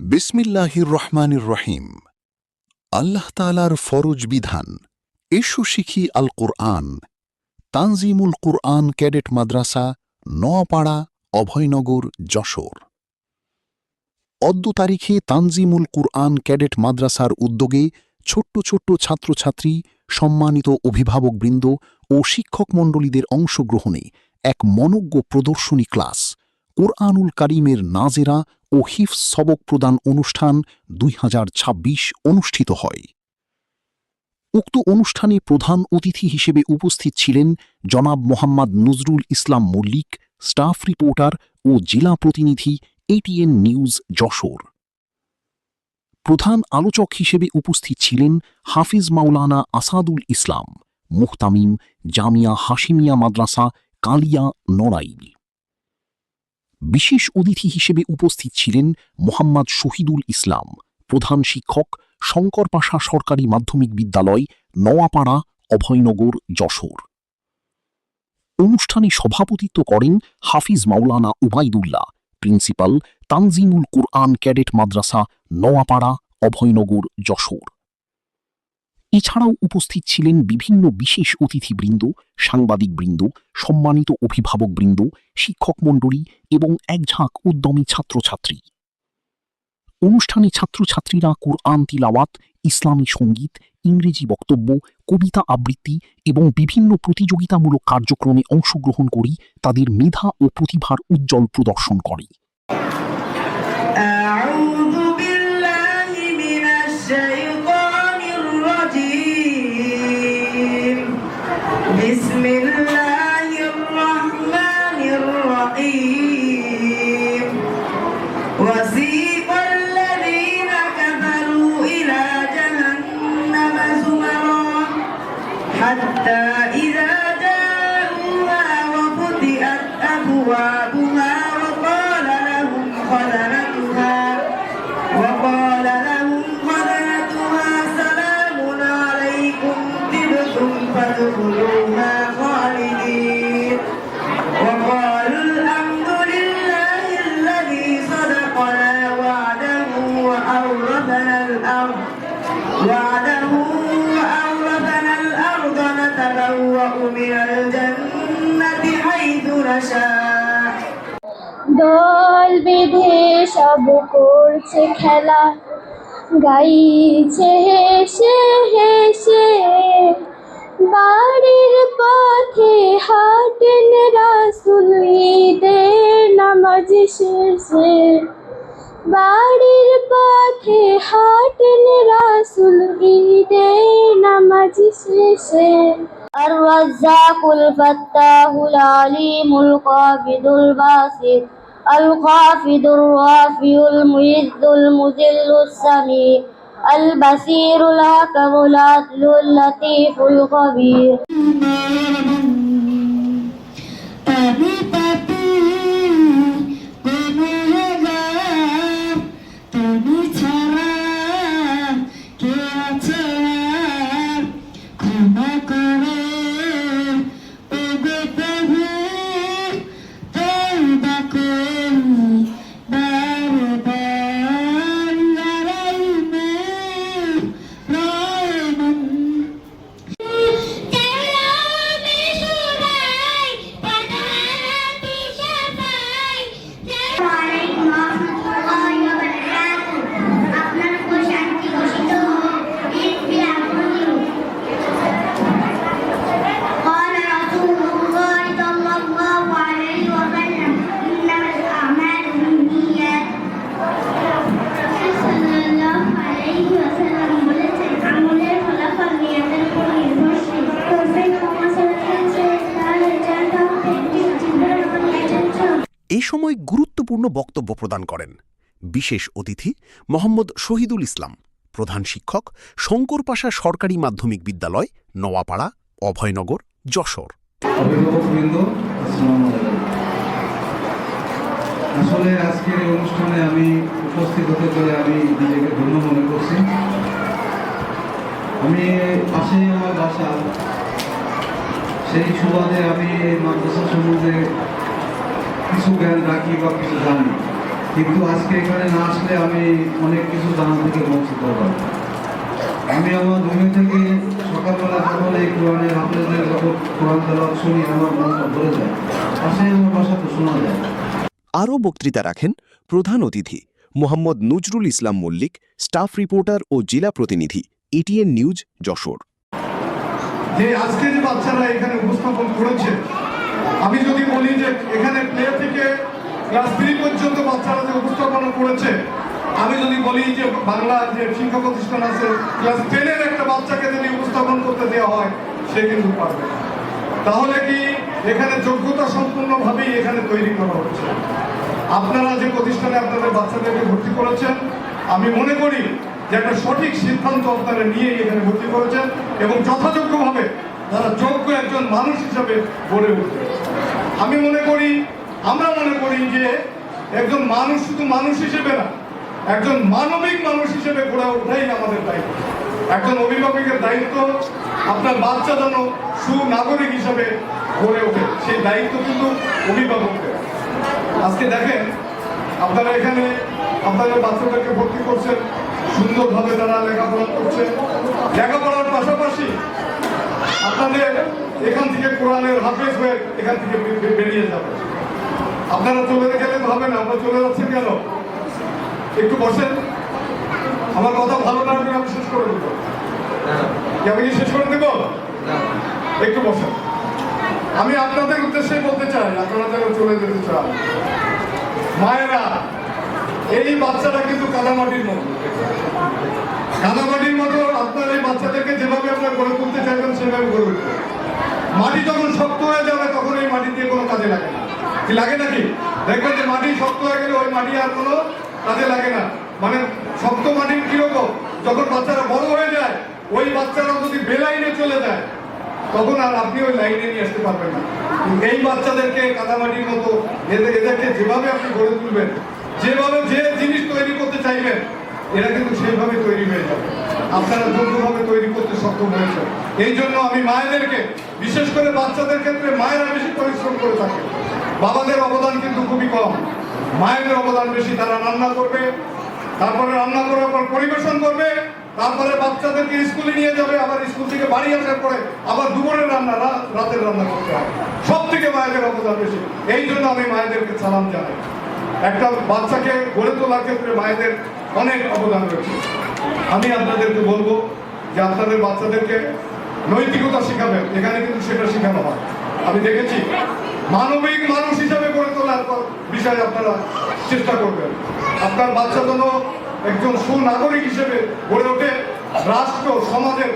বিসমিল্লাহির রহমানির রহিম। আল্লাহ তাআলার ফরজ বিধান। এসো শিখি আল কুরআন। তানজিমুল কুরআন ক্যাডেট মাদ্রাসা, নোয়াপাড়া, অভয়নগর, যশোর। অদ্য তারিখে তানজিমুল কুরআন ক্যাডেট মাদ্রাসার উদ্যোগে ছোট্ট ছোট্ট ছাত্রছাত্রী, সম্মানিত অভিভাবকবৃন্দ ও শিক্ষক মণ্ডলীদের অংশগ্রহণে এক মনোজ্ঞ প্রদর্শনী ক্লাস কুরআনুল কারীমের নাজেরা ও হিফজ সবক প্রদান অনুষ্ঠান ২০২৬ অনুষ্ঠিত হয়। উক্ত অনুষ্ঠানে প্রধান অতিথি হিসেবে উপস্থিত ছিলেন জনাব মোহাম্মদ নজরুল ইসলাম মল্লিক, স্টাফ রিপোর্টার ও জেলা প্রতিনিধি, এটিএন নিউজ, যশোর। প্রধান আলোচক হিসেবে উপস্থিত ছিলেন হাফিজ মাওলানা আসাদুল ইসলাম, মুহতামিম, জামিয়া হাশিমিয়া মাদ্রাসা, কালিয়া, নড়াইল। বিশেষ অতিথি হিসেবে উপস্থিত ছিলেন মোহাম্মদ শহীদুল ইসলাম, প্রধান শিক্ষক, শঙ্করপাশা সরকারি মাধ্যমিক বিদ্যালয়, নোয়াপাড়া, অভয়নগর, যশোর। অনুষ্ঠানে সভাপতিত্ব করেন হাফিজ মাওলানা উবাইদুল্লাহ, প্রিন্সিপাল, তানজিমুল কুরআন ক্যাডেট মাদ্রাসা, নোয়াপাড়া, অভয়নগর, যশোর। এছাড়াও উপস্থিত ছিলেন বিভিন্ন বিশেষ অতিথিবৃন্দ, সাংবাদিকবৃন্দ, সম্মানিত অভিভাবকবৃন্দ, শিক্ষক মণ্ডলী এবং একঝাঁক উদ্যমী ছাত্রছাত্রী। অনুষ্ঠানে ছাত্রছাত্রীরা কুরআন তিলাওয়াত, ইসলামী সঙ্গীত, ইংরেজি বক্তব্য, কবিতা আবৃত্তি এবং বিভিন্ন প্রতিযোগিতামূলক কার্যক্রমে অংশগ্রহণ করে তাদের মেধা ও প্রতিভার উজ্জ্বল প্রদর্শন করে। وسيق الذين كفروا إلى جهنم زمرا حتى إذا جاءوها وفتحت أبوابها وقال لهم خزنتها سلام عليكم طبتم فادخلوها خالدين وقالوا الحمد لله الذي صدقنا وعده وأورثنا الأرض نتبوأ من الجنة حيث نشاء। দল বেঁধে সব করছে খেলা, গাইছে হেসে হেসে, বাড়ির পথে হাঁটেন রাসূল ঈদের নামাজ শেষে, বাড়ির পথে হাঁটেন রাসূল ঈদের নামাজ শেষে। আর-রাজ্জাকুল ফাত্তাহুল আলিমুল কাবিদুল বাসিত আল-খাফিদুর রাফিউল মুইজ্জুল মুযিল্লুস সামি আল-বাসীরুল হাকামুল আদলুল লাতীফুল খবীর। এই সময় গুরুত্বপূর্ণ বক্তব্য প্রদান করেন বিশেষ অতিথি মোহাম্মদ শহীদুল ইসলাম, প্রধান শিক্ষক, শঙ্করপাশা সরকারি মাধ্যমিক বিদ্যালয়, নোয়াপাড়া, অভয়নগর, যশোর। আসলে আজকের এই অনুষ্ঠানে আমি উপস্থিত হতে পেরে আমি নিজেকে ধন্য মনে করছি। আমি পাশেই আমার বাসা, সেই সুবাদে আমি এই মাদ্রাসা সম্বন্ধে কিছু জ্ঞান রাখি বা কিছু জানি। কিন্তু আজকে এখানে না আসলে আমি অনেক কিছু জানা থেকে বঞ্চিত হলাম। আমি আমার রুমে থেকে সকালবেলা যখন এই কোরআনের হাফেজদের যখন কোরআন তেলাওয়াত শুনি আমার মনটা ভরে যায়, পাশেই আমার বাসাতে শোনা যায়। আরও বক্তৃতা রাখেন প্রধান অতিথি মোহাম্মদ নজরুল ইসলাম মল্লিক, স্টাফ রিপোর্টার ও জেলা প্রতিনিধি, এটিএন নিউজ, যশোর। যে আজকে যে বাচ্চারা এখানে উপস্থাপন করেছে, আমি যদি বলি যে এখানে প্লে থেকে ক্লাস 3 পর্যন্ত বাচ্চারা যে উপস্থাপনা করেছে, আমি যদি বলি যে বাংলার যে শিক্ষা প্রতিষ্ঠান আছে ক্লাস 10-এর একটা বাচ্চাকে যদি উপস্থাপন করতে দেওয়া হয় সে কিন্তু পারবে না। তাহলে কি এখানে যোগ্যতা সম্পূর্ণভাবেই এখানে তৈরি করা হচ্ছে। আপনারা যে প্রতিষ্ঠানে আপনাদের বাচ্চাদেরকে ভর্তি করেছেন, আমি মনে করি যে একটা সঠিক সিদ্ধান্ত আপনারা নিয়ে এখানে ভর্তি করেছেন এবং যথাযোগ্যভাবে তারা যোগ্য একজন মানুষ হিসাবে গড়ে উঠবে। আমি মনে করি, আমরা মনে করি যে একজন মানুষ শুধু মানুষ হিসেবে না, একজন মানবিক মানুষ হিসেবে গড়ে ওঠাই আমাদের দায়িত্ব। একজন অভিভাবকের দায়িত্ব আপনার বাচ্চা যেন সুনাগরিক হিসেবে গড়ে ওঠে, সেই দায়িত্ব কিন্তু অভিভাবকদের। আজকে দেখেন আপনারা এখানে আপনাদের বাচ্চাদেরকে ভর্তি করছেন, সুন্দরভাবে তারা লেখাপড়া করছে। লেখাপড়ার পাশাপাশি আপনাদের এখান থেকে কোরআনের হাফেজ হয়ে এখান থেকে বেরিয়ে যাবে। আপনারা চলে গেলে তো হবে না, আমরা চলে যাচ্ছেন কেন? একটু বসেন, আমার কথা ভালো লাগবে, আমি শেষ করে দেবো। আমি কি শেষ করে দেব? একটু বসেন। আমি আপনাদের উদ্দেশ্যে বলতে চাই, আপনারা যেন চলে যেতে চান। মায়েরা, এই বাচ্চাটা কিন্তু কাদামাটির মতো। কাদামাটির মতো আপনার এই বাচ্চাদেরকে যেভাবে আপনার গড়ে তুলতে চাইবেন সেভাবে গড়ে উঠবে। মাটি যখন শক্ত হয়ে যাবে তখন এই মাটি দিয়ে কোনো কাজে লাগে না। কি লাগে নাকি? দেখবেন যে মাটি শক্ত হয়ে গেলে ওই মাটি আর কোনো কাজে লাগে না। মানে শক্ত মাটির কিরকম, যখন বাচ্চারা বড় হয়ে যায়, ওই বাচ্চারা যদি বেলাইনে চলে যায় তখন আর আপনি ওই লাইনে নিয়ে আসতে পারবেন না। এই বাচ্চাদেরকে কাদামাটির মতো এদেরকে যেভাবে আপনি গড়ে তুলবেন, যেভাবে যে জিনিস তৈরি করতে চাইবেন, এরা কিন্তু সেইভাবে তৈরি হয়ে যাবে। আপনারা যোগ্যভাবে তৈরি করতে সক্ষম হয়েছে। এই জন্য আমি মায়েদেরকে, বিশেষ করে বাচ্চাদের ক্ষেত্রে মায়েরা বেশি পরিশ্রম করে থাকে, বাবাদের অবদান কিন্তু খুবই কম। মায়েদের অবদান বেশি। তারা রান্না করবে, তারপরে রান্না করার পর পরিবেশন করবে, তারপরে বাচ্চাদেরকে স্কুলে নিয়ে যাবে, আবার স্কুল থেকে বাড়ি আসার পরে আবার দুপুরের রান্না, রাতের রান্না করতে হয়। সব থেকে মায়েদের অবদান বেশি। এই জন্য আমি মায়েদেরকে সালাম জানাই। একটা বাচ্চাকে গড়ে তোলার ক্ষেত্রে মায়েদের অনেক অবদান রয়েছে। আমি আপনাদেরকে বলবো যে আপনাদের বাচ্চাদেরকে নৈতিকতা শেখাবেন, এখানে কিন্তু সেটা শেখানো হয়। আমি দেখেছি মানবিক মানুষ হিসাবে গড়ে তোলার বিষয়ে আপনারা চেষ্টা করবেন। আপনার বাচ্চা যেন একজন সুনাগরিক হিসেবে গড়ে ওঠে, রাষ্ট্র সমাজের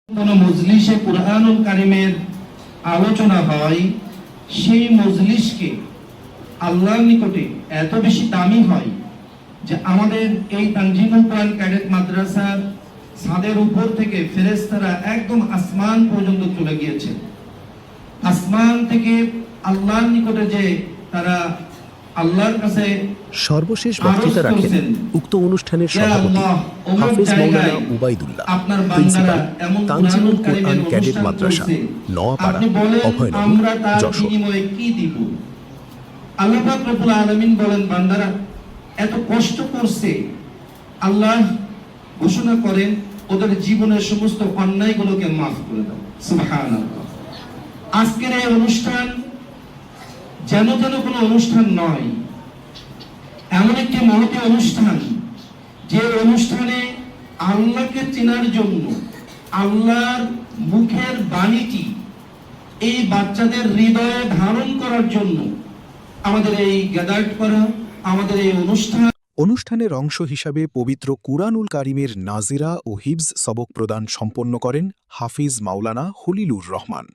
কোন মজলিসে কুরআনুল কারীমের আলোচনা হয়, সেই মজলিসকে আল্লাহর নিকটে এত বেশি দামি হয় যে আমাদের এই তানজিমুল কোরআন ক্যাডেট মাদ্রাসার ছাদের উপর থেকে ফেরেশতারা একদম আসমান পর্যন্ত চলে গিয়েছে। আসমান থেকে আল্লাহর নিকটে যে তারা আল্লাহর কাছে সর্বশেষ বক্তৃতা রাখেন উক্ত অনুষ্ঠানের সভাপতি হাফেজ মাওলানা উবাইদুল্লাহ, প্রিন্সিপাল, তানজিমুল কোরআন ক্যাডেট মাদ্রাসা, নোয়াপাড়া, অভয়নগর, যশোর। কি দিব? আল্লাহ পাক রব্বুল আলামিন বলেন, বান্দারা এত কষ্ট করছে, আল্লাহ ঘোষণা করেন ওদের জীবনের সমস্ত অন্যায়গুলোকে মাফ করে দাও। সুবহানাল্লাহ। আজকের এই অনুষ্ঠান যেন কোনো অনুষ্ঠান নয়, এমন একটি মহতী অনুষ্ঠান, যে অনুষ্ঠানে আল্লাহকে চেনার জন্য আল্লাহর মুখের বাণীটি এই বাচ্চাদের হৃদয়ে ধারণ করার জন্য আমাদের এই গ্যাদার্ড করা, আমাদের এই অনুষ্ঠানের অংশ হিসাবে পবিত্র কুরআনুল কারীমের নাজিরা ও হিফজ সবক প্রদান সম্পন্ন করেন হাফিজ মাওলানা খলিলুর রহমান।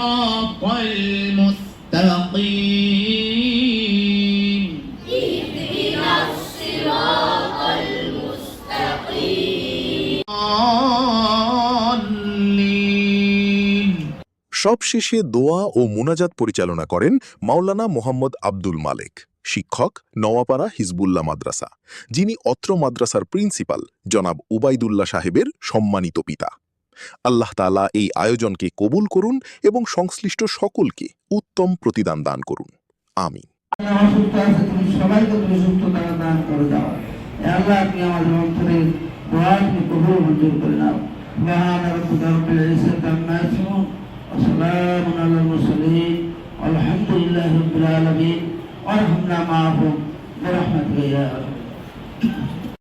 الصراط المستقيم اهدنا الصراط المستقيم آمين সবশেষে দোয়া ও মুনাজাত পরিচালনা করেন মাওলানা মোহাম্মদ আব্দুল মালেক, শিক্ষক, নওয়াপাড়া হিজবুল্লাহ মাদ্রাসা, যিনি অত্র মাদ্রাসার প্রিন্সিপাল জনাব উবাইদুল্লাহ সাহেবের সম্মানিত পিতা। আল্লাহ তাআলা এই আয়োজনকে কবুল করুন এবং সংশ্লিষ্ট সকলকে উত্তম প্রতিদান দান করুন। আমিন। অসুস্থ আছে, তুমি সবাইকে তুমি সুস্থতা দান করে দাও। হে আল্লাহ, আপনি আমাদের অন্তরে দোয়া তুমি কবুল মঞ্জুর করে নাও। সুবহান রাব্বিকা রাব্বিল ইজ্জাতি আম্মা ইয়াসিফুন ওয়া সালামুন আলাল মুরসালিন আলহামদুলিল্লাহি রাব্বিল আলামিন ওয়া রাহমানা মা'হুম বিরহমাতিকা ইয়া